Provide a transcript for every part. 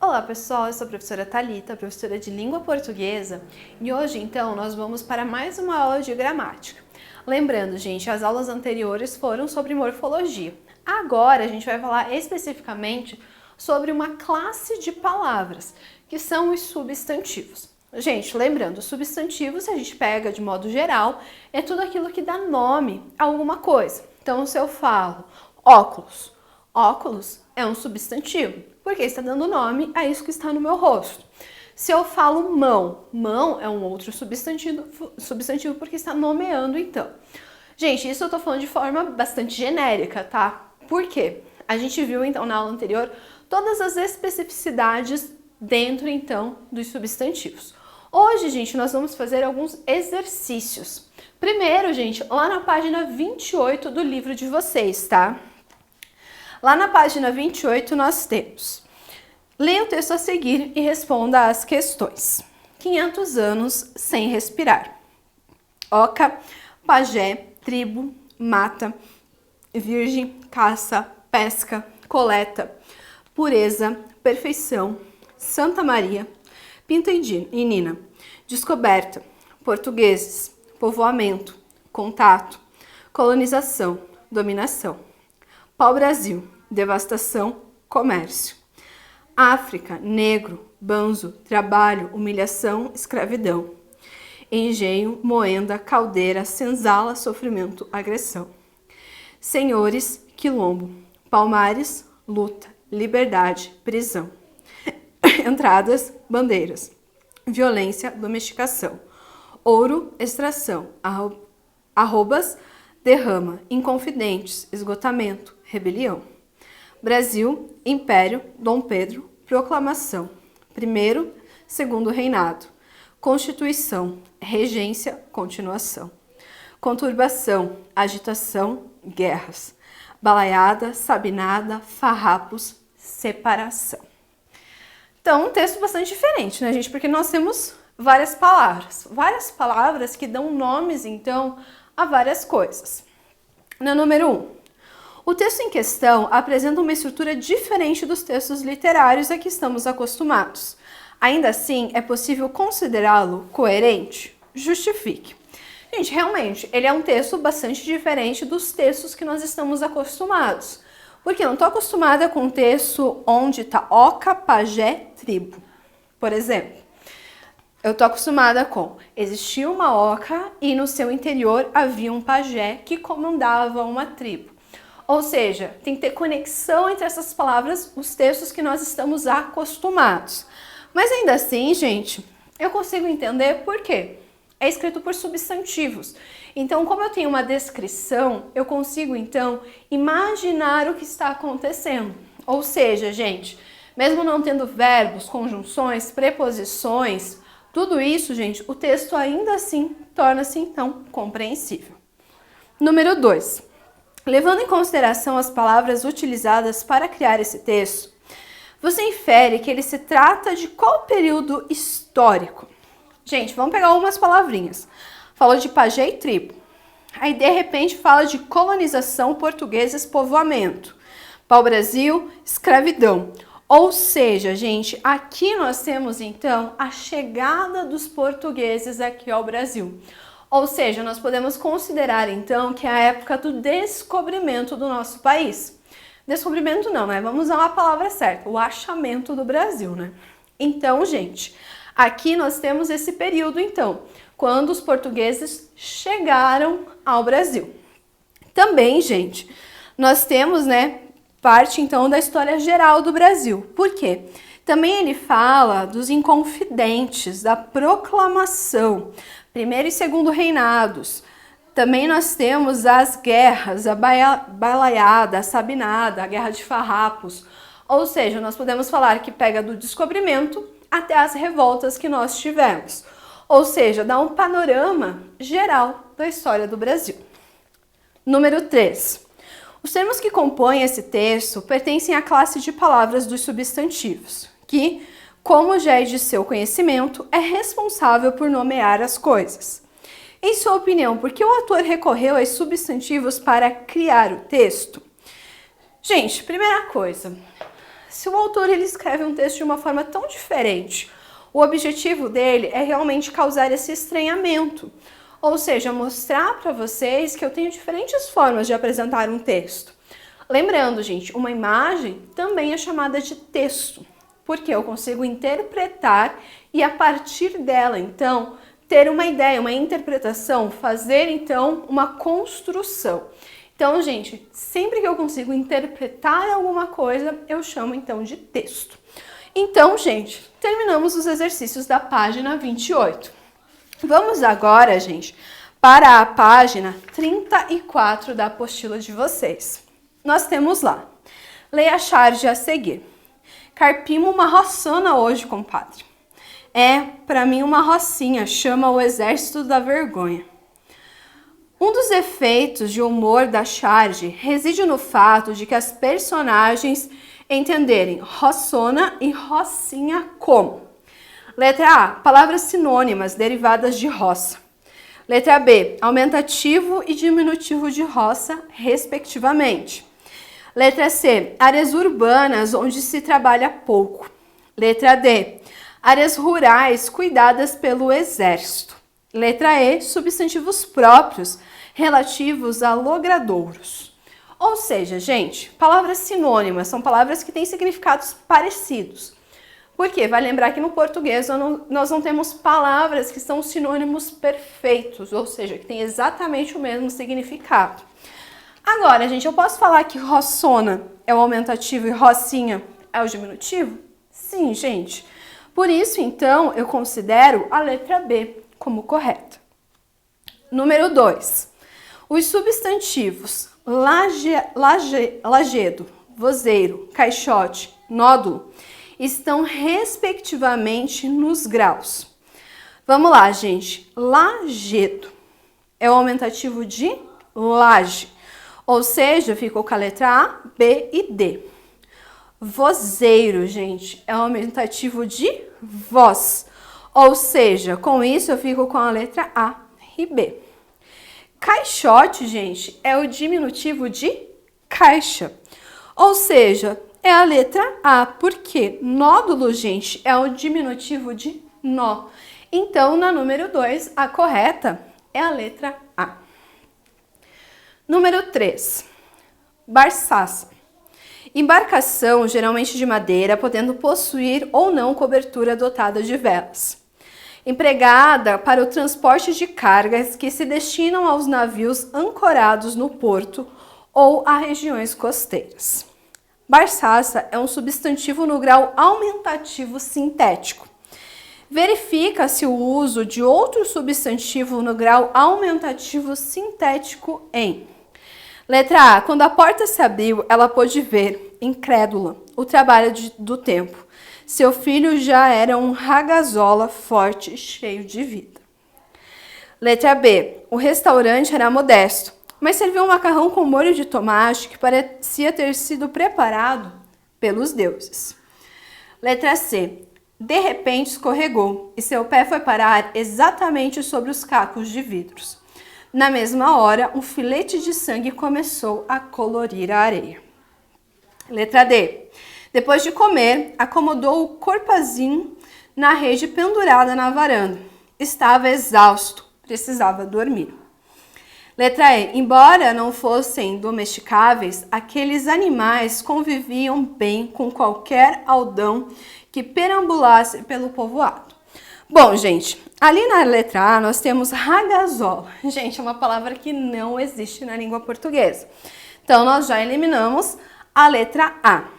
Olá pessoal, eu sou a professora Thalita, professora de língua portuguesa, e hoje então nós vamos para mais uma aula de gramática. Lembrando, gente, as aulas anteriores foram sobre morfologia. Agora a gente vai falar especificamente sobre uma classe de palavras, que são os substantivos. Gente, lembrando, os substantivos, se a gente pega de modo geral, é tudo aquilo que dá nome a alguma coisa. Então, se eu falo óculos, óculos é um substantivo, porque está dando nome a isso que está no meu rosto. Se eu falo mão, mão é um outro substantivo porque está nomeando então. Gente, isso eu tô falando de forma bastante genérica, tá? Por quê? A gente viu então na aula anterior todas as especificidades dentro então dos substantivos. Hoje, gente, nós vamos fazer alguns exercícios. Primeiro, gente, lá na página 28 do livro de vocês, tá? Lá na página 28 nós temos: leia o texto a seguir e responda às questões. 500 anos sem respirar. Oca, pajé, tribo, mata, virgem, caça, pesca, coleta, pureza, perfeição, Santa Maria, Pinto e Nina, descoberta, portugueses, povoamento, contato, colonização, dominação, pau-brasil, devastação, comércio, África, negro, banzo, trabalho, humilhação, escravidão, engenho, moenda, caldeira, senzala, sofrimento, agressão, senhores, quilombo, palmares, luta, liberdade, prisão, entradas, bandeiras, violência, domesticação, ouro, extração, arrobas, derrama, inconfidentes, esgotamento, rebelião, Brasil, Império, Dom Pedro, proclamação, primeiro, segundo reinado, Constituição, regência, continuação, conturbação, agitação, guerras, balaiada, sabinada, farrapos, separação. Então, um texto bastante diferente, né, gente? Porque nós temos várias palavras que dão nomes, então, a várias coisas. Na número 1, o texto em questão apresenta uma estrutura diferente dos textos literários a que estamos acostumados. Ainda assim, é possível considerá-lo coerente? Justifique. Gente, realmente, ele é um texto bastante diferente dos textos que nós estamos acostumados. Porque eu não estou acostumada com um texto onde está oca, pajé, tribo. Por exemplo, eu estou acostumada com: existia uma oca e no seu interior havia um pajé que comandava uma tribo. Ou seja, tem que ter conexão entre essas palavras, os textos que nós estamos acostumados. Mas ainda assim, gente, eu consigo entender por quê. É escrito por substantivos. Então, como eu tenho uma descrição, eu consigo, então, imaginar o que está acontecendo. Ou seja, gente, mesmo não tendo verbos, conjunções, preposições, tudo isso, gente, o texto ainda assim torna-se, então, compreensível. Número 2. Levando em consideração as palavras utilizadas para criar esse texto, você infere que ele se trata de qual período histórico? Gente, vamos pegar algumas palavrinhas. Falou de pajé e tribo. Aí, de repente, fala de colonização, portugueses, povoamento. Pau-brasil, escravidão. Ou seja, gente, aqui nós temos, então, a chegada dos portugueses aqui ao Brasil. Ou seja, nós podemos considerar, então, que é a época do descobrimento do nosso país. Descobrimento não, né? Vamos usar uma palavra certa, o achamento do Brasil, né? Então, gente, aqui nós temos esse período, então, quando os portugueses chegaram ao Brasil. Também, gente, nós temos, né, parte, então, da história geral do Brasil. Por quê? Também ele fala dos inconfidentes, da proclamação, primeiro e segundo reinados. Também nós temos as guerras, a balaiada, a sabinada, a guerra de farrapos. Ou seja, nós podemos falar que pega do descobrimento até as revoltas que nós tivemos. Ou seja, dá um panorama geral da história do Brasil. Número 3. Os termos que compõem esse texto pertencem à classe de palavras dos substantivos, que, como já é de seu conhecimento, é responsável por nomear as coisas. Em sua opinião, por que o autor recorreu aos substantivos para criar o texto? Gente, primeira coisa, se o autor ele escreve um texto de uma forma tão diferente, o objetivo dele é realmente causar esse estranhamento. Ou seja, mostrar para vocês que eu tenho diferentes formas de apresentar um texto. Lembrando, gente, uma imagem também é chamada de texto, porque eu consigo interpretar e a partir dela, então, ter uma ideia, uma interpretação, fazer, então, uma construção. Então, gente, sempre que eu consigo interpretar alguma coisa, eu chamo, então, de texto. Então, gente, terminamos os exercícios da página 28. Vamos agora, gente, para a página 34 da apostila de vocês. Nós temos lá, leia a charge a seguir. Carpimos uma roçona hoje, compadre. Para mim, uma rocinha, chama o exército da vergonha. Um dos efeitos de humor da charge reside no fato de que as personagens entenderem roçona e rocinha como: letra A, palavras sinônimas derivadas de roça. Letra B, aumentativo e diminutivo de roça, respectivamente. Letra C, áreas urbanas onde se trabalha pouco. Letra D, áreas rurais cuidadas pelo exército. Letra E, substantivos próprios relativos a logradouros. Ou seja, gente, palavras sinônimas são palavras que têm significados parecidos. Por quê? Vai lembrar que no português nós não temos palavras que são sinônimos perfeitos, ou seja, que têm exatamente o mesmo significado. Agora, gente, eu posso falar que roçona é o aumentativo e rocinha é o diminutivo? Sim, gente. Por isso, então, eu considero a letra B como correta. Número 2. Os substantivos lajedo, vozeiro, caixote, nódulo estão respectivamente nos graus. Vamos lá, gente. Lajedo é o aumentativo de laje, ou seja, ficou com a letra A, B e D. Vozeiro, gente, é o aumentativo de voz, ou seja, com isso eu fico com a letra A e B. Caixote, gente, é o diminutivo de caixa, ou seja, é a letra A, porque nódulo, gente, é o diminutivo de nó. Então, na número 2, a correta é a letra A. Número 3, barçaça. Embarcação, geralmente de madeira, podendo possuir ou não cobertura dotada de velas. Empregada para o transporte de cargas que se destinam aos navios ancorados no porto ou a regiões costeiras. Barçaça é um substantivo no grau aumentativo sintético. Verifica-se o uso de outro substantivo no grau aumentativo sintético em: letra A, quando a porta se abriu, ela pôde ver, incrédula, o trabalho do tempo. Seu filho já era um ragazola forte e cheio de vida. Letra B, o restaurante era modesto, mas serviu um macarrão com molho de tomate que parecia ter sido preparado pelos deuses. Letra C, de repente escorregou e seu pé foi parar exatamente sobre os cacos de vidros. Na mesma hora, um filete de sangue começou a colorir a areia. Letra D. Depois de comer, acomodou o corpazinho na rede pendurada na varanda. Estava exausto, precisava dormir. Letra E. Embora não fossem domesticáveis, aqueles animais conviviam bem com qualquer aldão que perambulasse pelo povoado. Bom, gente, ali na letra A nós temos ragazola. Gente, é uma palavra que não existe na língua portuguesa. Então, nós já eliminamos a letra A.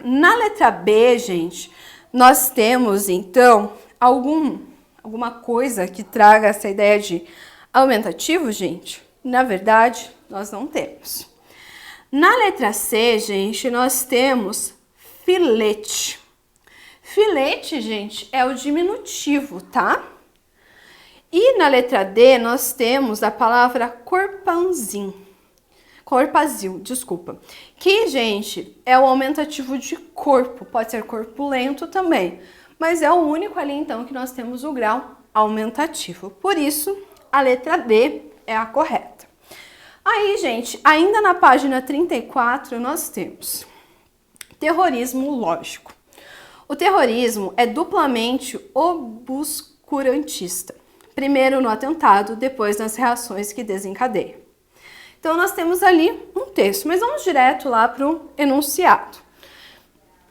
Na letra B, gente, nós temos, então, alguma coisa que traga essa ideia de aumentativo, gente? Na verdade, nós não temos. Na letra C, gente, nós temos filete. Filete, gente, é o diminutivo, tá? E na letra D, nós temos a palavra corpazil, desculpa. Que, gente, é o aumentativo de corpo, pode ser corpulento também, mas é o único ali, então, que nós temos o grau aumentativo. Por isso, a letra D é a correta. Aí, gente, ainda na página 34, nós temos Terrorismo lógico. O terrorismo é duplamente obscurantista. Primeiro no atentado, depois nas reações que desencadeia. Então nós temos ali um texto, mas vamos direto lá para o enunciado.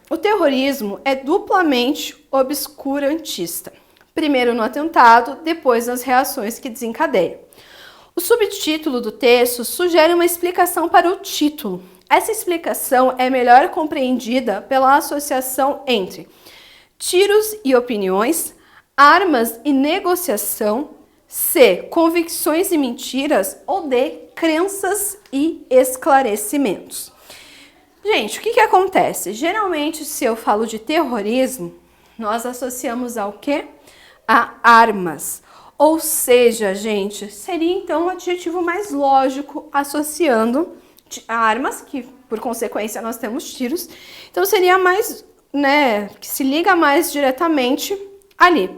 O terrorismo é duplamente obscurantista. Primeiro no atentado, depois nas reações que desencadeia. O subtítulo do texto sugere uma explicação para o título. Essa explicação é melhor compreendida pela associação entre tiros e opiniões, armas e negociação, C, convicções e mentiras, ou D, crenças e esclarecimentos. Gente, o que acontece? Geralmente, se eu falo de terrorismo, nós associamos ao quê? A armas. Ou seja, gente, seria então um adjetivo mais lógico associando a armas, que por consequência nós temos tiros. Então seria mais, que se liga mais diretamente ali.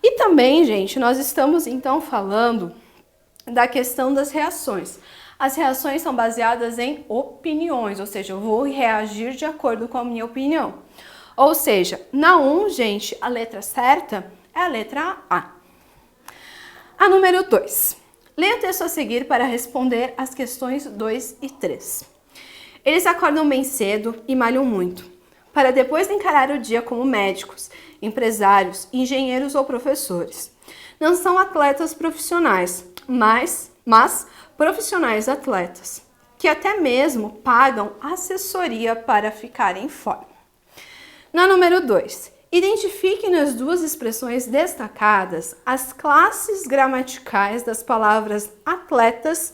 E também, gente, nós estamos então falando da questão das reações. As reações são baseadas em opiniões, ou seja, eu vou reagir de acordo com a minha opinião. Ou seja, na 1, gente, a letra certa é a letra A. A número 2. Leia o texto a seguir para responder as questões 2 e 3. Eles acordam bem cedo e malham muito, para depois encarar o dia como médicos, empresários, engenheiros ou professores. Não são atletas profissionais, mas profissionais atletas, que até mesmo pagam assessoria para ficarem em forma. Na número 2, identifique nas duas expressões destacadas as classes gramaticais das palavras atletas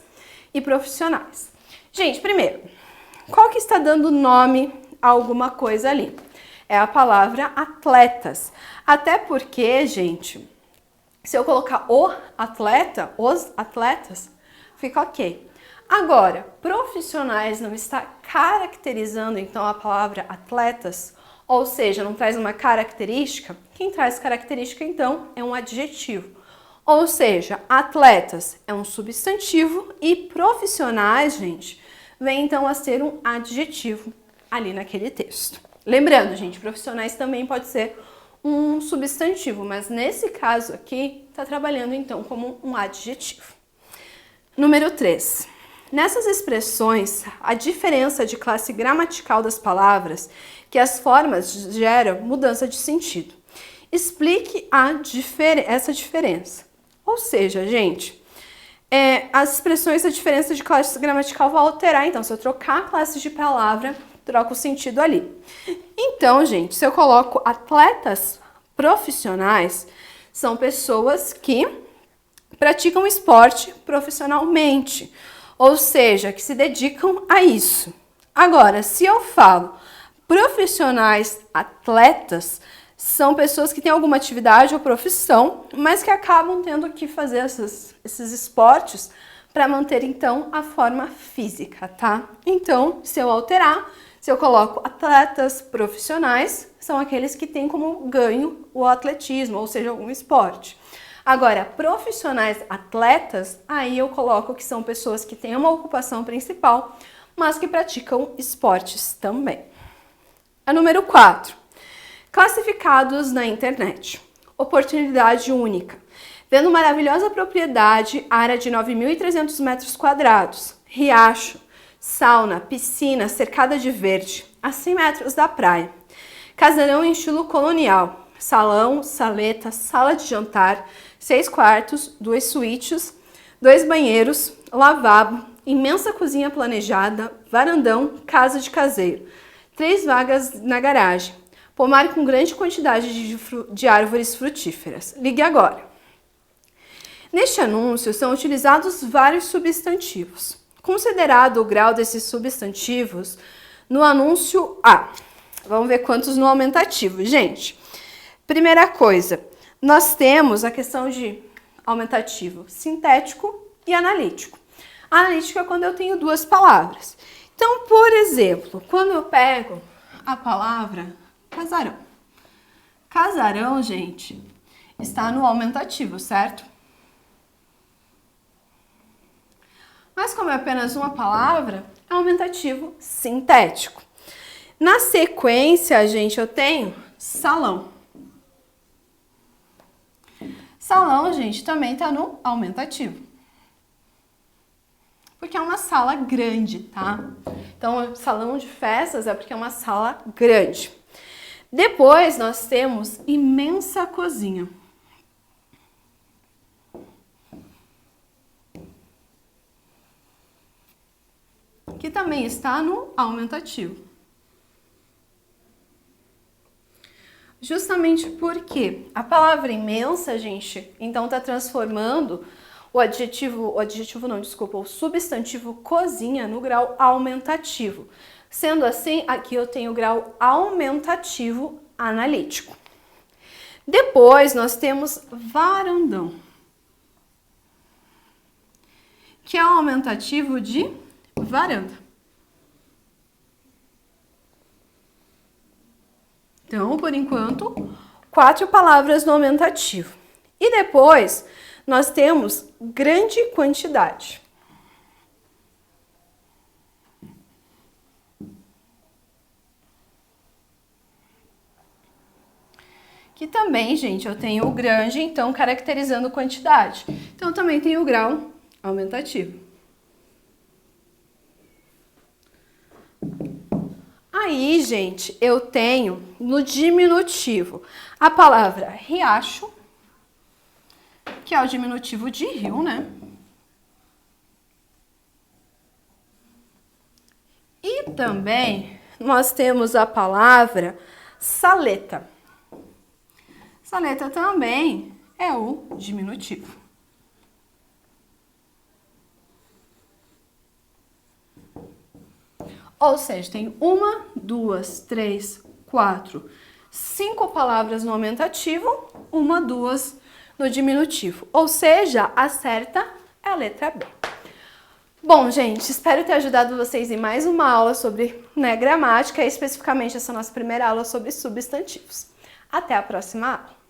e profissionais. Gente, primeiro, qual que está dando nome a alguma coisa ali? É a palavra atletas. Até porque, gente, se eu colocar o atleta, os atletas, fica ok. Agora, profissionais não está caracterizando então a palavra atletas, ou seja, não traz uma característica. Quem traz característica então é um adjetivo. Ou seja, atletas é um substantivo e profissionais, gente, vem então a ser um adjetivo ali naquele texto. Lembrando, gente, profissionais também pode ser um substantivo, mas nesse caso aqui está trabalhando então como um adjetivo. Número 3. Nessas expressões, a diferença de classe gramatical das palavras, que as formas geram mudança de sentido. Explique essa diferença. Ou seja, gente, as expressões da diferença de classe gramatical vão alterar. Então, se eu trocar a classe de palavra, troca o sentido ali. Então, gente, se eu coloco atletas profissionais, são pessoas que praticam esporte profissionalmente, ou seja, que se dedicam a isso. Agora, se eu falo profissionais atletas, são pessoas que têm alguma atividade ou profissão, mas que acabam tendo que fazer esses esportes para manter, então, a forma física, tá? Então, se eu alterar, se eu coloco atletas profissionais, são aqueles que têm como ganho o atletismo, ou seja, algum esporte. Agora, profissionais atletas, aí eu coloco que são pessoas que têm uma ocupação principal, mas que praticam esportes também. A número 4. Classificados na internet. Oportunidade única. Vendo maravilhosa propriedade, área de 9.300 metros quadrados, riacho, sauna, piscina cercada de verde, a 100 metros da praia. Casarão em estilo colonial, salão, saleta, sala de jantar, 6 quartos, 2 suítes, 2 banheiros, lavabo, imensa cozinha planejada, varandão, casa de caseiro, 3 vagas na garagem, pomar com grande quantidade de árvores frutíferas. Ligue agora. Neste anúncio são utilizados vários substantivos. Considerado o grau desses substantivos no anúncio A. Vamos ver quantos no aumentativo. Gente, primeira coisa, nós temos a questão de aumentativo sintético e analítico. Analítico é quando eu tenho duas palavras. Então, por exemplo, quando eu pego a palavra casarão. Casarão, gente, está no aumentativo, certo? Mas como é apenas uma palavra, é aumentativo sintético. Na sequência, gente, eu tenho salão. Salão, gente, também tá no aumentativo. Porque é uma sala grande, tá? Então, salão de festas é porque é uma sala grande. Depois, nós temos imensa cozinha. Que também está no aumentativo. Justamente porque a palavra imensa, gente, então tá transformando o substantivo cozinha no grau aumentativo. Sendo assim, aqui eu tenho o grau aumentativo analítico. Depois nós temos varandão, que é o aumentativo de varanda. Então, por enquanto, 4 palavras no aumentativo. E depois, nós temos grande quantidade. Que também, gente, eu tenho o grande, então, caracterizando quantidade. Então, também tenho o grau aumentativo. Aí, gente, eu tenho no diminutivo a palavra riacho, que é o diminutivo de rio, né? E também nós temos a palavra saleta. Saleta também é o diminutivo. Ou seja, tem 1, 2, 3, 4, 5 palavras no aumentativo, 1, 2 no diminutivo. Ou seja, a certa é a letra B. Bom, gente, espero ter ajudado vocês em mais uma aula sobre gramática, e especificamente essa nossa primeira aula sobre substantivos. Até a próxima aula!